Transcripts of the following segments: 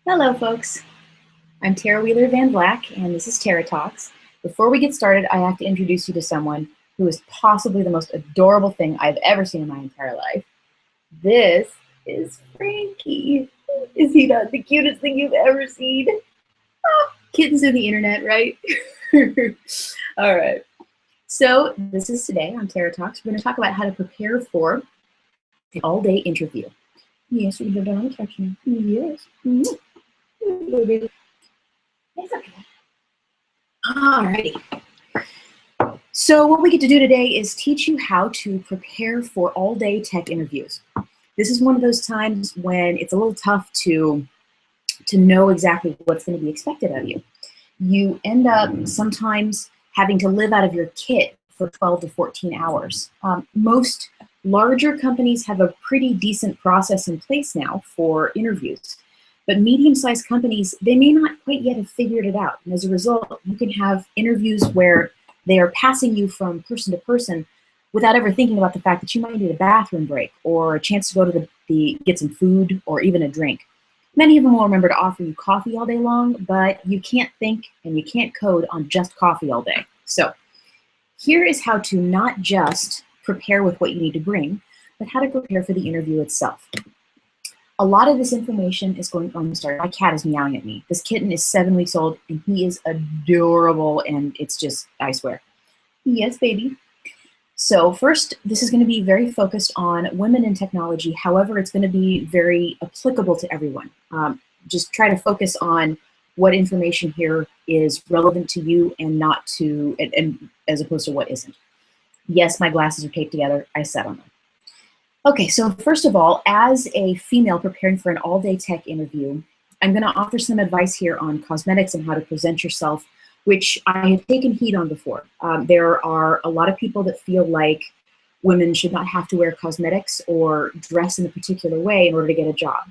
Hello, folks. I'm Tarah Wheeler Van Vlack, and this is Tarah Talks. Before we get started, I have to introduce you to someone who is possibly the most adorable thing I've ever seen in my entire life. This is Frankie. Is he not the cutest thing you've ever seen? Oh, kittens in the internet, right? All right. So this is today on Tarah Talks. We're going to talk about how to prepare for the all-day interview. Yes, we can go down the couch now. Yes. Mm-hmm. It's okay. Alrighty. So what we get to do today is teach you how to prepare for all-day tech interviews. This is one of those times when it's a little tough to know exactly what's going to be expected of you. You end up sometimes having to live out of your kit for 12 to 14 hours. Most larger companies have a pretty decent process in place now for interviews. But medium-sized companies, they may not quite yet have figured it out. And as a result, you can have interviews where they are passing you from person to person without ever thinking about the fact that you might need a bathroom break or a chance to go to get some food or even a drink. Many of them will remember to offer you coffee all day long, but you can't think and you can't code on just coffee all day. So here is how to not just prepare with what you need to bring, but how to prepare for the interview itself. A lot of this information is going on. Sorry, my cat is meowing at me. This kitten is 7 weeks old and he is adorable and it's just, I swear. Yes, baby. So first, this is going to be very focused on women in technology. However, it's going to be very applicable to everyone. Just try to focus on what information here is relevant to you and not to, and as opposed to what isn't. Yes, my glasses are taped together. I sat on them. Okay, so first of all, as a female preparing for an all-day tech interview, I'm going to offer some advice here on cosmetics and how to present yourself, which I have taken heat on before. There are a lot of people that feel like women should not have to wear cosmetics or dress in a particular way in order to get a job.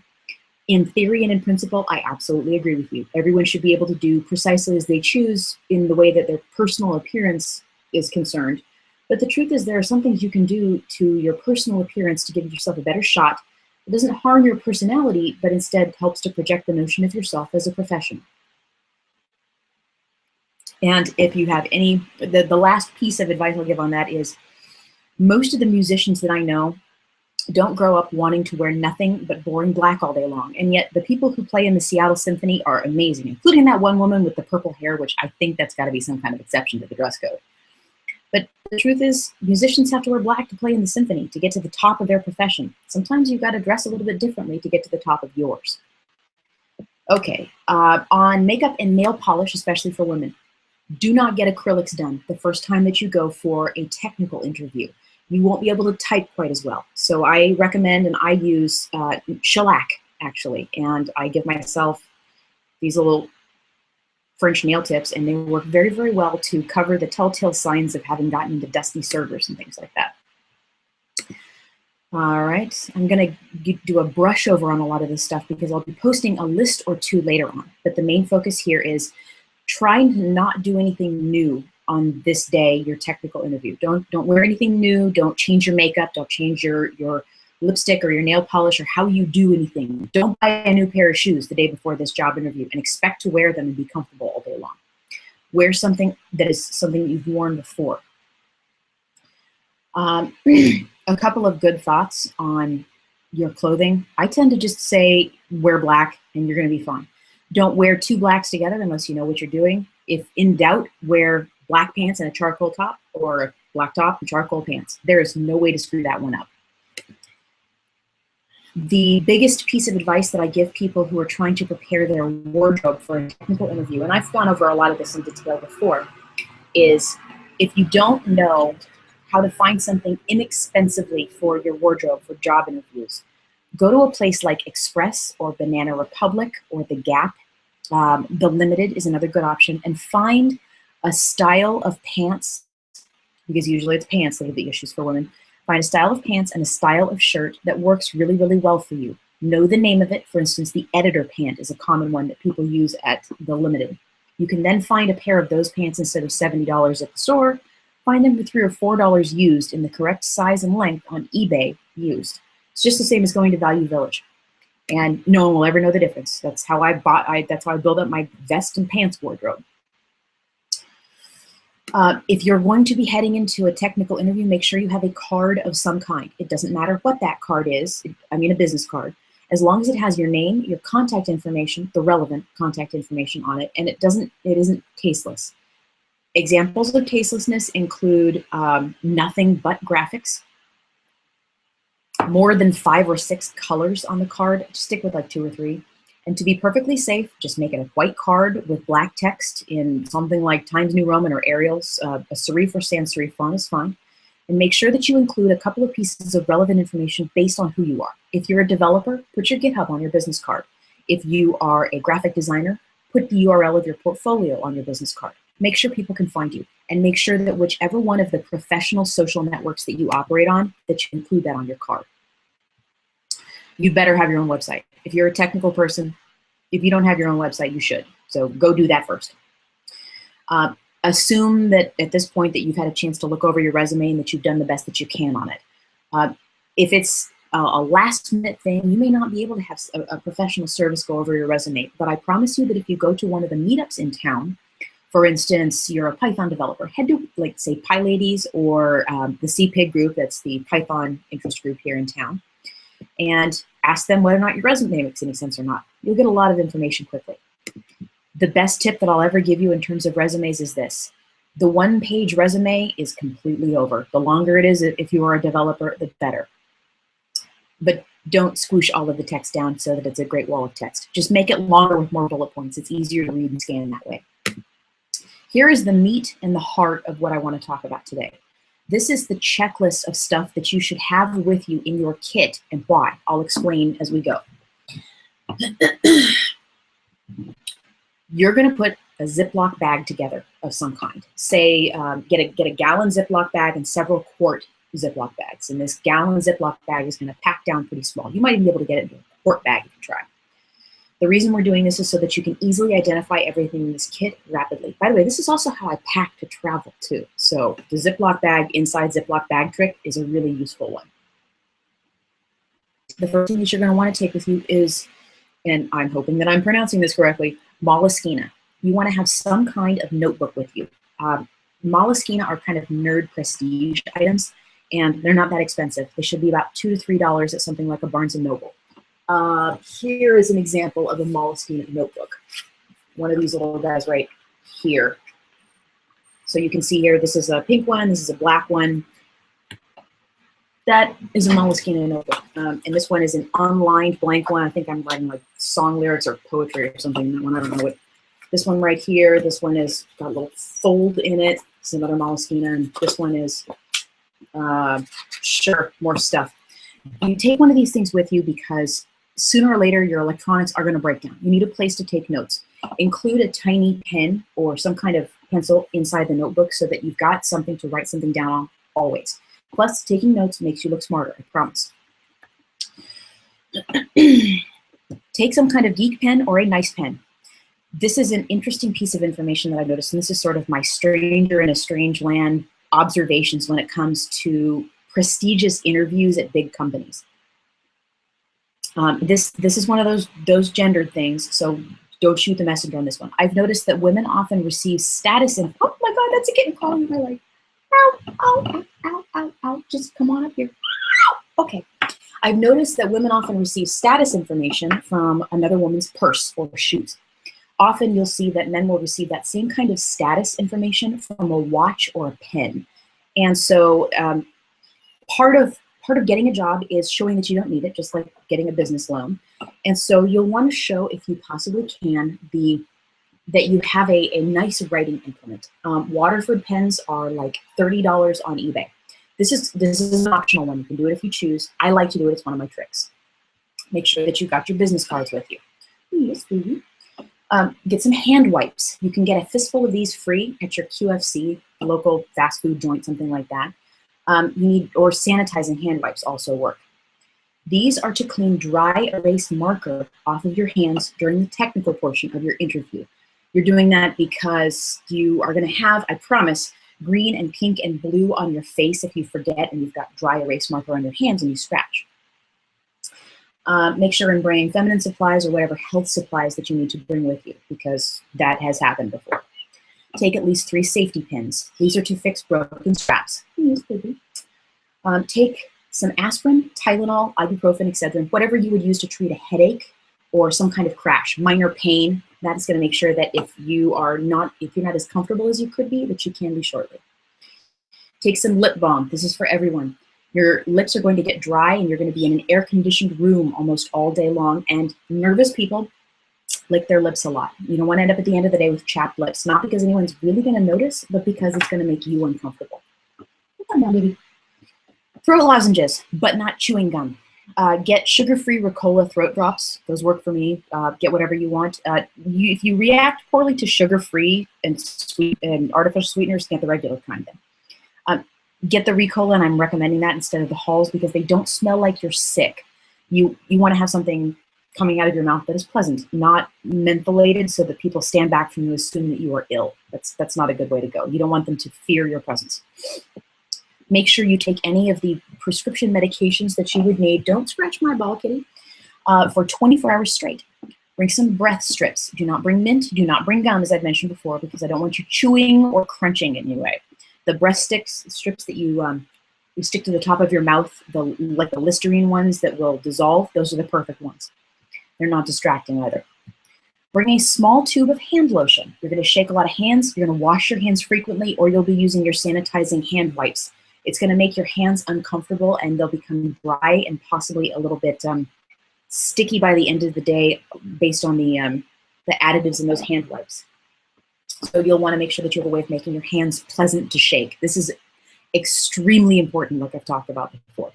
In theory and in principle, I absolutely agree with you. Everyone should be able to do precisely as they choose in the way that their personal appearance is concerned. But the truth is there are some things you can do to your personal appearance to give yourself a better shot. It doesn't harm your personality, but instead helps to project the notion of yourself as a professional. And if you have any, the last piece of advice I'll give on that is most of the musicians that I know don't grow up wanting to wear nothing but boring black all day long. And yet the people who play in the Seattle Symphony are amazing, including that one woman with the purple hair, which I think that's got to be some kind of exception to the dress code. But the truth is, musicians have to wear black to play in the symphony, to get to the top of their profession. Sometimes you've got to dress a little bit differently to get to the top of yours. Okay, on makeup and nail polish, especially for women, do not get acrylics done the first time that you go for a technical interview. You won't be able to type quite as well. So I recommend, and I use shellac, actually, and I give myself these little French nail tips, and they work very, very well to cover the telltale signs of having gotten into dusty servers and things like that. All right, I'm going to do a brush over on a lot of this stuff because I'll be posting a list or two later on. But the main focus here is trying to not do anything new on this day, your technical interview. Don't wear anything new. Don't change your makeup. Don't change your lipstick or your nail polish or how you do anything. Don't buy a new pair of shoes the day before this job interview and expect to wear them and be comfortable all day long. Wear something that is something you've worn before. A couple of good thoughts on your clothing. I tend to just say wear black and you're going to be fine. Don't wear two blacks together unless you know what you're doing. If in doubt, wear black pants and a charcoal top or a black top and charcoal pants. There is no way to screw that one up. The biggest piece of advice that I give people who are trying to prepare their wardrobe for a technical interview, and I've gone over a lot of this in detail before, is if you don't know how to find something inexpensively for your wardrobe for job interviews, go to a place like Express or Banana Republic or The Gap. The Limited is another good option, and find a style of pants, because usually it's pants that are the issues for women. Find a style of pants and a style of shirt that works really, really well for you. Know the name of it. For instance, the editor pant is a common one that people use at The Limited. You can then find a pair of those pants instead of $70 at the store. Find them for $3 or $4 used in the correct size and length on eBay used. It's just the same as going to Value Village. And no one will ever know the difference. That's how that's how I build up my vest and pants wardrobe. If you're going to be heading into a technical interview, make sure you have a card of some kind. It doesn't matter what that card is. I mean, a business card. As long as it has your name, your contact information, the relevant contact information on it, and it isn't tasteless. Examples of tastelessness include nothing but graphics, more than 5 or 6 colors on the card. Just stick with like 2 or 3. And to be perfectly safe, just make it a white card with black text in something like Times New Roman or Arial's. A serif or sans serif font is fine. And make sure that you include a couple of pieces of relevant information based on who you are. If you're a developer, put your GitHub on your business card. If you are a graphic designer, put the URL of your portfolio on your business card. Make sure people can find you, and make sure that whichever one of the professional social networks that you operate on, that you include that on your card. You better have your own website. If you're a technical person, if you don't have your own website, you should. So go do that first. Assume that at this point that you've had a chance to look over your resume and that you've done the best that you can on it. If it's a last minute thing, you may not be able to have a professional service go over your resume, but I promise you that if you go to one of the meetups in town, for instance, you're a Python developer, head to, like, say, PyLadies or the CPIG group, that's the Python interest group here in town, and ask them whether or not your resume makes any sense or not. You'll get a lot of information quickly. The best tip that I'll ever give you in terms of resumes is this. The one-page resume is completely over. The longer it is, if you are a developer, the better. But don't squish all of the text down so that it's a great wall of text. Just make it longer with more bullet points. It's easier to read and scan that way. Here is the meat and the heart of what I want to talk about today. This is the checklist of stuff that you should have with you in your kit, and why. I'll explain as we go. You're going to put a Ziploc bag together of some kind. Say, get a gallon Ziploc bag and several quart Ziploc bags. And this gallon Ziploc bag is going to pack down pretty small. You might even be able to get it in a quart bag if you try. The reason we're doing this is so that you can easily identify everything in this kit rapidly. By the way, this is also how I pack to travel too. So the Ziploc bag inside Ziploc bag trick is a really useful one. The first thing that you're going to want to take with you is, and I'm hoping that I'm pronouncing this correctly, Moleskine. You want to have some kind of notebook with you. Moleskine are kind of nerd prestige items, and they're not that expensive. They should be about $2 to $3 at something like a Barnes & Noble. Here is an example of a Moleskine notebook. One of these little guys right here. So you can see here, this is a pink one, this is a black one. That is a Moleskine notebook. And this one is an unlined blank one. I think I'm writing like song lyrics or poetry or something. That one, I don't know what. This one right here, this one is got a little fold in it. It's another Moleskine, and this one is, sure, more stuff. You take one of these things with you because sooner or later your electronics are going to break down. You need a place to take notes. Include a tiny pen or some kind of pencil inside the notebook so that you've got something to write something down on always. Plus, taking notes makes you look smarter, I promise. Take some kind of geek pen or a nice pen. This is an interesting piece of information that I noticed, and this is sort of my stranger in a strange land observations when it comes to prestigious interviews at big companies. This is one of those gendered things, so don't shoot the messenger on this one. I've noticed that women often receive status in, oh my God, that's a kitten calling my leg. Ow, ow, ow, ow, ow, just come on up here. Ow. Okay. I've noticed that women often receive status information from another woman's purse or shoes. Often you'll see that men will receive that same kind of status information from a watch or a pen. And so part of getting a job is showing that you don't need it, just like getting a business loan. And so you'll want to show, if you possibly can, that you have a nice writing implement. Waterford pens are like $30 on eBay. This is an optional one. You can do it if you choose. I like to do it. It's one of my tricks. Make sure that you've got your business cards with you. Yes, baby. Get some hand wipes. You can get a fistful of these free at your QFC, local fast food joint, something like that. Or sanitizing hand wipes also work. These are to clean dry erase marker off of your hands during the technical portion of your interview. You're doing that because you are going to have, I promise, green and pink and blue on your face if you forget and you've got dry erase marker on your hands and you scratch. Make sure and bring feminine supplies or whatever health supplies that you need to bring with you, because that has happened before. Take at least 3 safety pins. These are to fix broken straps. Take some aspirin, Tylenol, ibuprofen, Excedrin, whatever you would use to treat a headache or some kind of crash, minor pain. That is going to make sure that if you're not as comfortable as you could be, that you can be shortly. Take some lip balm. This is for everyone. Your lips are going to get dry and you're going to be in an air-conditioned room almost all day long, and nervous people lick their lips a lot. You don't want to end up at the end of the day with chapped lips, not because anyone's really going to notice, but because it's going to make you uncomfortable. Come on, baby. Throat lozenges, but not chewing gum. Get sugar-free Ricola throat drops. Those work for me. Get whatever you want. If you react poorly to sugar-free and sweet and artificial sweeteners, get the regular kind then. Get the Ricola, and I'm recommending that instead of the Halls because they don't smell like you're sick. You want to have something coming out of your mouth that is pleasant, not mentholated so that people stand back from you assuming that you are ill. That's not a good way to go. You don't want them to fear your presence. Make sure you take any of the prescription medications that you would need. Don't scratch my ball, kitty. For 24 hours straight. Bring some breath strips. Do not bring mint. Do not bring gum, as I've mentioned before, because I don't want you chewing or crunching in any way. The breath strips that you stick to the top of your mouth, like the Listerine ones that will dissolve, those are the perfect ones. They're not distracting either. Bring a small tube of hand lotion. You're going to shake a lot of hands. You're going to wash your hands frequently, or you'll be using your sanitizing hand wipes. It's going to make your hands uncomfortable, and they'll become dry and possibly a little bit sticky by the end of the day based on the additives in those hand wipes. So you'll want to make sure that you have a way of making your hands pleasant to shake. This is extremely important, like I've talked about before.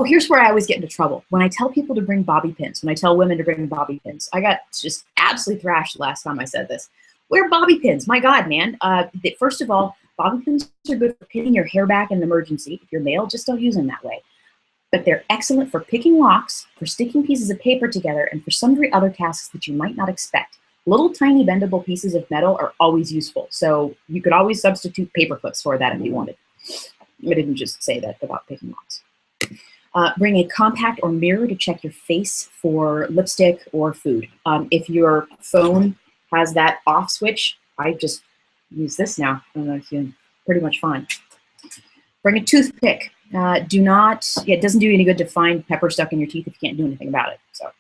Here's where I always get into trouble. When I tell people to bring bobby pins, when I tell women to bring bobby pins, I got just absolutely thrashed the last time I said this. Wear bobby pins. My God, man. First of all, bobby pins are good for pinning your hair back in an emergency. If you're male, just don't use them that way. But they're excellent for picking locks, for sticking pieces of paper together, and for sundry other tasks that you might not expect. Little tiny bendable pieces of metal are always useful, so you could always substitute paper clips for that if you wanted. I didn't just say that about picking locks. Bring a compact or mirror to check your face for lipstick or food. If your phone has that off switch, I just use this now, and I feel pretty much fine. Bring a toothpick. It doesn't do you any good to find pepper stuck in your teeth if you can't do anything about it. So.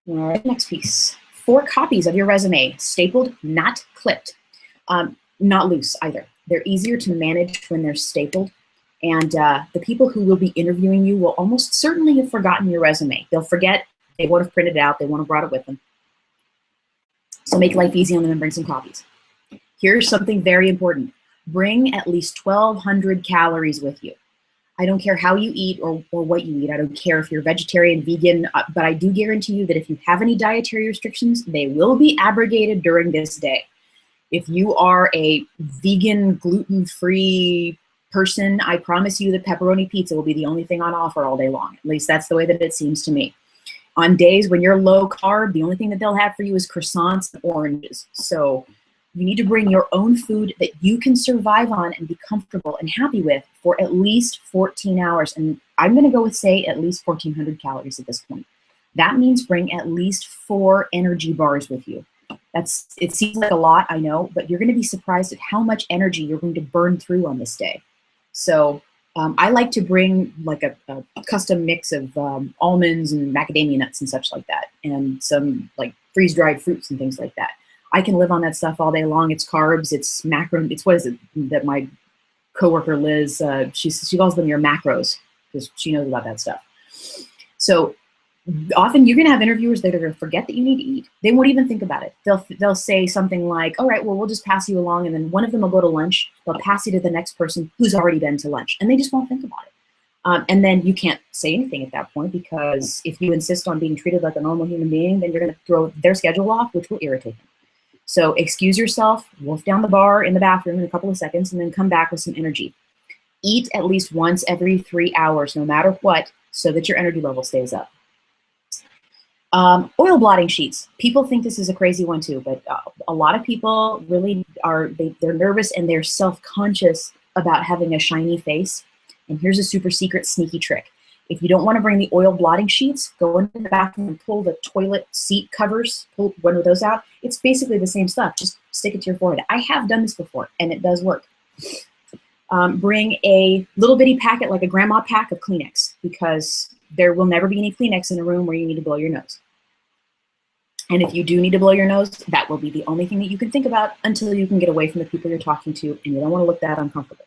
All right, next piece. 4 copies of your resume, stapled, not clipped, not loose either. They're easier to manage when they're stapled, and the people who will be interviewing you will almost certainly have forgotten your resume. They'll forget, they won't have printed it out, they won't have brought it with them. So make life easy on them and bring some copies. Here's something very important. Bring at least 1,200 calories with you. I don't care how you eat or what you eat. I don't care if you're vegetarian, vegan, but I do guarantee you that if you have any dietary restrictions, they will be abrogated during this day. If you are a vegan, gluten-free person, I promise you that pepperoni pizza will be the only thing on offer all day long. At least that's the way that it seems to me. On days when you're low carb, the only thing that they'll have for you is croissants and oranges. So you need to bring your own food that you can survive on and be comfortable and happy with for at least 14 hours. And I'm going to go with, say, at least 1,400 calories at this point. That means bring at least 4 energy bars with you. It seems like a lot, I know, but you're going to be surprised at how much energy you're going to burn through on this day. So I like to bring like a custom mix of almonds and macadamia nuts and such like that, and some like freeze-dried fruits and things like that. I can live on that stuff all day long. It's carbs, it's macro, it's what is it that my coworker Liz, she calls them your macros because she knows about that stuff. So often you're gonna have interviewers that are gonna forget that you need to eat. They won't even think about it. They'll say something like, all right, well, we'll just pass you along, and then one of them will go to lunch. They'll pass you to the next person who's already been to lunch, and they just won't think about it. And then you can't say anything at that point, because if you insist on being treated like a normal human being, then you're gonna throw their schedule off, which will irritate them. So excuse yourself, wolf down the bar in the bathroom in a couple of seconds, and then come back with some energy. Eat at least once every 3 hours, no matter what, so that your energy level stays up. Oil blotting sheets. People think this is a crazy one too, but a lot of people really are, they're nervous and they're self-conscious about having a shiny face. And here's a super secret sneaky trick. If you don't want to bring the oil blotting sheets, go into the bathroom and pull the toilet seat covers, pull one of those out. It's basically the same stuff. Just stick it to your forehead. I have done this before, and it does work. Bring a little bitty packet, like a grandma pack of Kleenex, because there will never be any Kleenex in a room where you need to blow your nose. And if you do need to blow your nose, that will be the only thing that you can think about until you can get away from the people you're talking to, and you don't want to look that uncomfortable.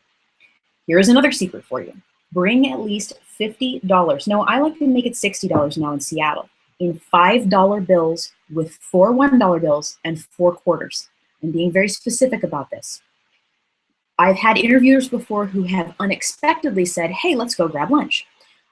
Here's another secret for you. Bring at least $50. No, I like to make it $60 now in Seattle, in $5 bills with 4 $1 bills and 4 quarters. I'm being very specific about this. I've had interviewers before who have unexpectedly said, hey, let's go grab lunch.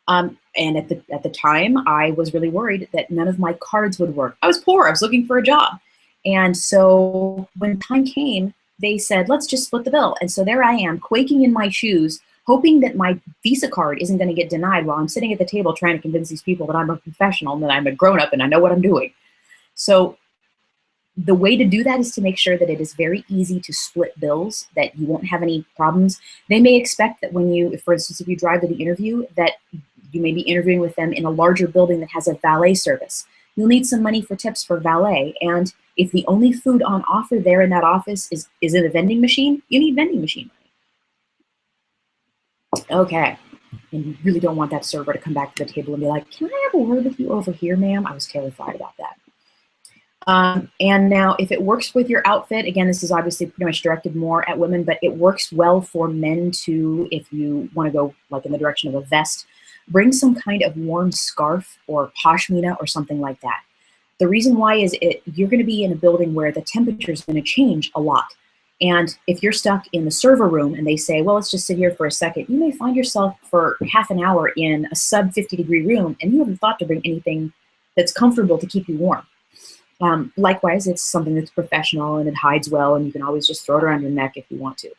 And at the time, I was really worried that none of my cards would work. I was poor. I was looking for a job. And so when time came, they said, let's just split the bill. And so there I am, quaking in my shoes, hoping that my Visa card isn't going to get denied while I'm sitting at the table trying to convince these people that I'm a professional and that I'm a grown-up and I know what I'm doing. So the way to do that is to make sure that it is very easy to split bills, that you won't have any problems. They may expect that when you, for instance, if you drive to the interview, that you may be interviewing with them in a larger building that has a valet service. You'll need some money for tips for valet. And if the only food on offer there in that office is in a vending machine, you need vending machine money. Okay. And you really don't want that server to come back to the table and be like, can I have a word with you over here, ma'am? I was terrified about that. And now if it works with your outfit, again, this is obviously pretty much directed more at women, but it works well for men too. If you want to go like in the direction of a vest, bring some kind of warm scarf or pashmina or something like that. The reason why is you're going to be in a building where the temperature is going to change a lot. And if you're stuck in the server room and they say, well, let's just sit here for a second, you may find yourself for half an hour in a sub 50-degree room and you haven't thought to bring anything that's comfortable to keep you warm. Likewise, it's something that's professional and it hides well, and you can always just throw it around your neck if you want to.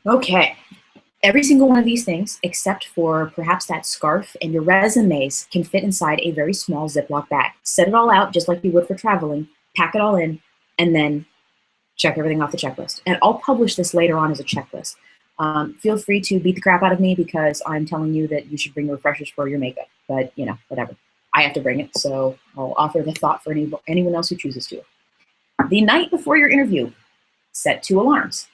Okay, every single one of these things, except for perhaps that scarf and your resumes, can fit inside a very small Ziploc bag. Set it all out just like you would for traveling, pack it all in, and then check everything off the checklist. And I'll publish this later on as a checklist. Feel free to beat the crap out of me because I'm telling you that you should bring refreshers for your makeup, but you know, whatever. I have to bring it, so I'll offer the thought for anyone else who chooses to. The night before your interview, set 2 alarms.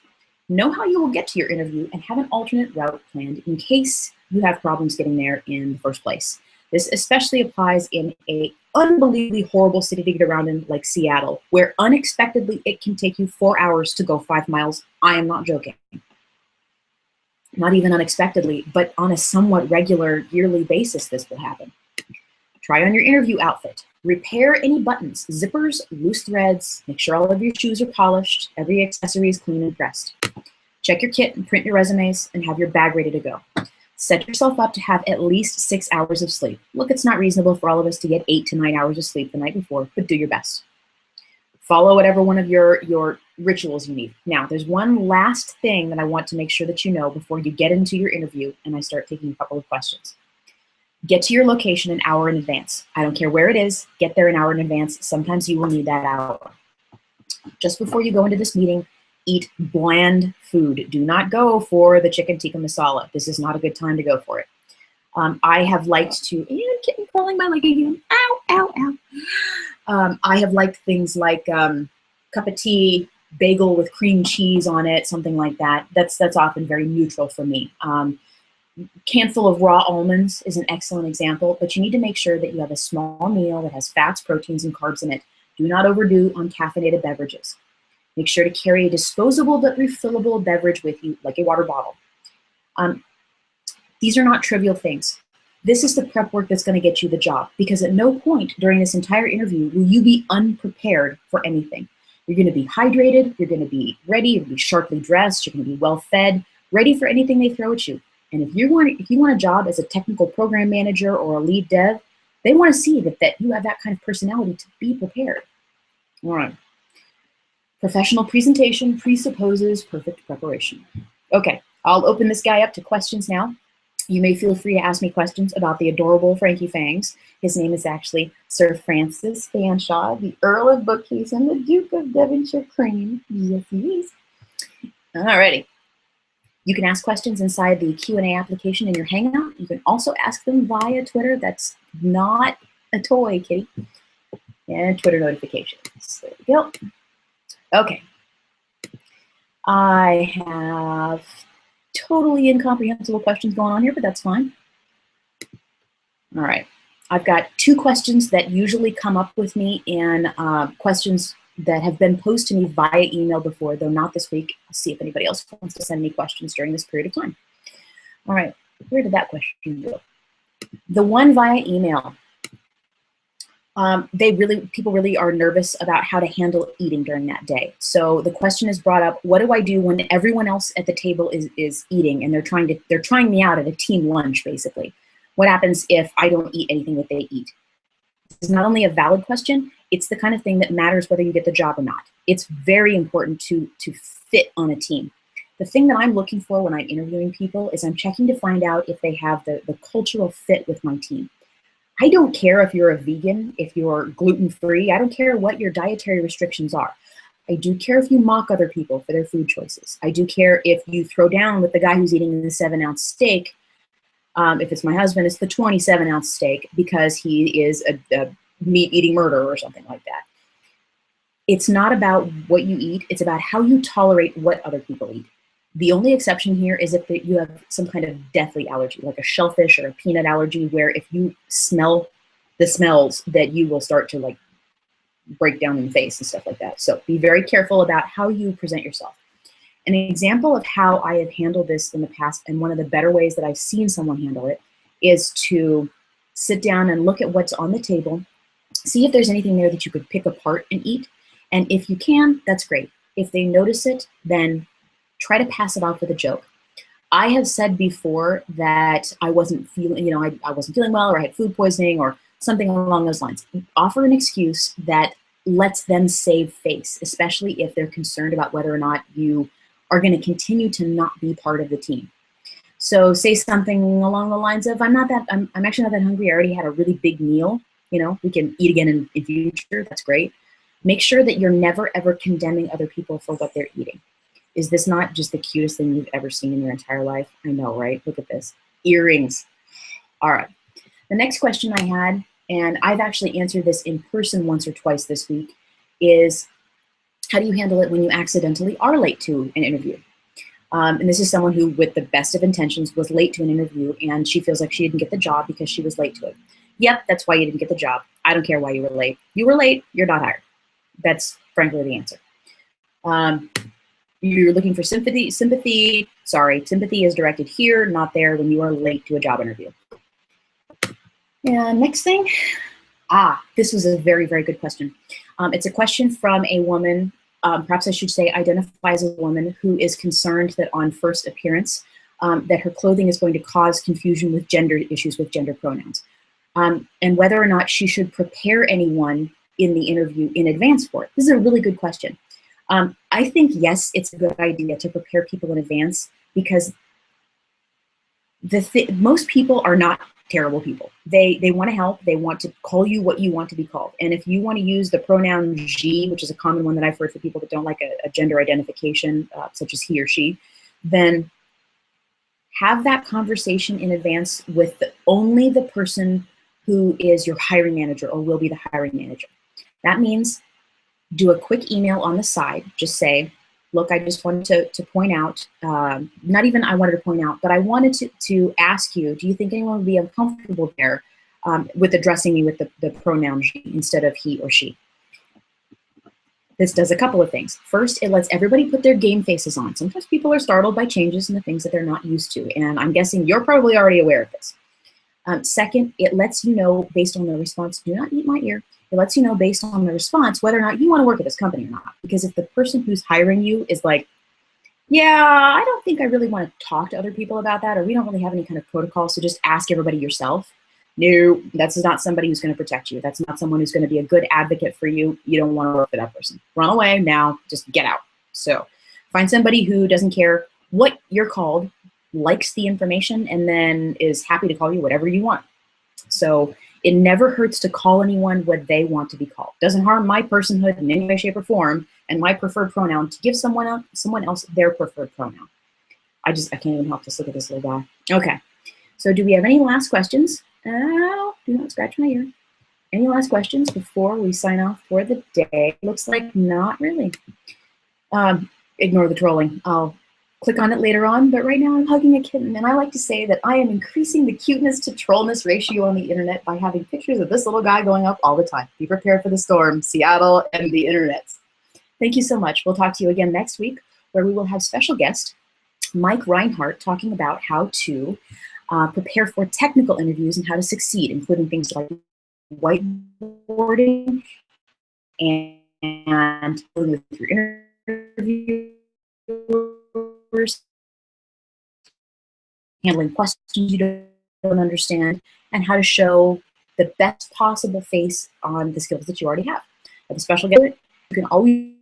Know how you will get to your interview and have an alternate route planned in case you have problems getting there in the first place. This especially applies in an unbelievably horrible city to get around in like Seattle, where unexpectedly it can take you 4 hours to go 5 miles. I am not joking. Not even unexpectedly, but on a somewhat regular yearly basis, this will happen. Try on your interview outfit. Repair any buttons, zippers, loose threads. Make sure all of your shoes are polished. Every accessory is clean and pressed. Check your kit and print your resumes and have your bag ready to go. Set yourself up to have at least 6 hours of sleep. Look, it's not reasonable for all of us to get 8 to 9 hours of sleep the night before, but do your best. Follow whatever one of your rituals you need. Now, there's one last thing that I want to make sure that you know before you get into your interview and I start taking a couple of questions. Get to your location an hour in advance. I don't care where it is, get there an hour in advance. Sometimes you will need that hour. Just before you go into this meeting, eat bland food. Do not go for the chicken tikka masala. This is not a good time to go for it. I have liked to, and kitten crawling my leg again. Ow, ow, ow. I have liked things like cup of tea, bagel with cream cheese on it, something like that. That's often very neutral for me. Can full of raw almonds is an excellent example, but you need to make sure that you have a small meal that has fats, proteins, and carbs in it. Do not overdo on caffeinated beverages. Make sure to carry a disposable but refillable beverage with you, like a water bottle. These are not trivial things. This is the prep work that's going to get you the job, because at no point during this entire interview will you be unprepared for anything. You're going to be hydrated, you're going to be ready, you're going to be sharply dressed, you're going to be well fed, ready for anything they throw at you. And if you want a job as a technical program manager or a lead dev, they want to see that you have that kind of personality to be prepared. All right. Professional presentation presupposes perfect preparation. Okay, I'll open this guy up to questions now. You may feel free to ask me questions about the adorable Frankie Fangs. His name is actually Sir Francis Fanshawe, the Earl of Bookies and the Duke of Devonshire Cream. Yes, he is. All righty. You can ask questions inside the Q&A application in your Hangout. You can also ask them via Twitter. That's not a toy, kitty. And Twitter notifications. There we go. Okay. I have totally incomprehensible questions going on here, but that's fine. All right. I've got 2 questions that usually come up with me in questions that have been posed to me via email before, though not this week. I'll see if anybody else wants to send me questions during this period of time. All right. Where did that question go? The one via email. People really are nervous about how to handle eating during that day. So the question is brought up, what do I do when everyone else at the table is eating and they're trying me out at a team lunch, basically? What happens if I don't eat anything that they eat? This is not only a valid question, it's the kind of thing that matters whether you get the job or not. It's very important to fit on a team. The thing that I'm looking for when I'm interviewing people is I'm checking to find out if they have the cultural fit with my team. I don't care if you're a vegan, if you're gluten-free. I don't care what your dietary restrictions are. I do care if you mock other people for their food choices. I do care if you throw down with the guy who's eating the 7-ounce steak. If it's my husband, it's the 27-ounce steak because he is a meat-eating murderer or something like that. It's not about what you eat. It's about how you tolerate what other people eat. The only exception here is if you have some kind of deathly allergy, like a shellfish or a peanut allergy, where if you smell the smells that you will start to like break down in the face and stuff like that. So be very careful about how you present yourself. An example of how I have handled this in the past, and one of the better ways that I've seen someone handle it, is to sit down and look at what's on the table, see if there's anything there that you could pick apart and eat. And if you can, that's great. If they notice it, then try to pass it off with a joke. I have said before that I wasn't feeling, I wasn't feeling well, or I had food poisoning or something along those lines. Offer an excuse that lets them save face, especially if they're concerned about whether or not you are going to continue to not be part of the team. So say something along the lines of, I'm actually not that hungry. I already had a really big meal. We can eat again in future. That's great. Make sure that you're never, ever condemning other people for what they're eating. Is this not just the cutest thing you've ever seen in your entire life? I know, right? Look at this. Earrings. All right. The next question I had, and I've actually answered this in person once or twice this week, is how do you handle it when you accidentally are late to an interview? And this is someone who, with the best of intentions, was late to an interview, and she feels like she didn't get the job because she was late to it. Yep, that's why you didn't get the job. I don't care why you were late. You were late, you're not hired. That's frankly the answer. You're looking for sympathy. Sympathy is directed here, not there, when you are late to a job interview. And next thing, this was a very, very good question. It's a question from a woman, perhaps I should say identifies as a woman, who is concerned that on first appearance, that her clothing is going to cause confusion with gender issues with gender pronouns, and whether or not she should prepare anyone in the interview in advance for it. This is a really good question. I think, yes, it's a good idea to prepare people in advance, because most people are not terrible people. They want to help. They want to call you what you want to be called. And if you want to use the pronoun she, which is a common one that I've heard for people that don't like a gender identification, such as he or she, then have that conversation in advance with only the person who is your hiring manager or will be the hiring manager. That means do a quick email on the side. Just say, look, I just wanted to point out, not even I wanted to point out, but I wanted to ask you, do you think anyone would be uncomfortable there with addressing me with the pronoun she instead of he or she? This does a couple of things. First, it lets everybody put their game faces on. Sometimes people are startled by changes in the things that they're not used to, and I'm guessing you're probably already aware of this. Second, it lets you know based on the response, do not eat my ear. It lets you know based on the response whether or not you want to work at this company or not. Because if the person who's hiring you is like, yeah, I don't think I really want to talk to other people about that, or we don't really have any kind of protocol, so just ask everybody yourself. No, that's not somebody who's going to protect you. That's not someone who's going to be a good advocate for you. You don't want to work for that person. Run away now, just get out. So find somebody who doesn't care what you're called, likes the information, and then is happy to call you whatever you want. So it never hurts to call anyone what they want to be called. Doesn't harm my personhood in any way, shape, or form, and my preferred pronoun to give someone else their preferred pronoun. I can't even help just look at this little guy. Okay, so do we have any last questions? Oh, do not scratch my ear. Any last questions before we sign off for the day? Looks like not really. Ignore the trolling. I'll click on it later on, but right now I'm hugging a kitten, and I like to say that I am increasing the cuteness to trollness ratio on the internet by having pictures of this little guy going up all the time. Be prepared for the storm, Seattle and the internet. Thank you so much. We'll talk to you again next week, where we will have special guest Mike Reinhardt talking about how to prepare for technical interviews and how to succeed, including things like whiteboarding and dealing with your interviewers, handling questions you don't understand, and how to show the best possible face on the skills that you already have. I have a special guest. You can always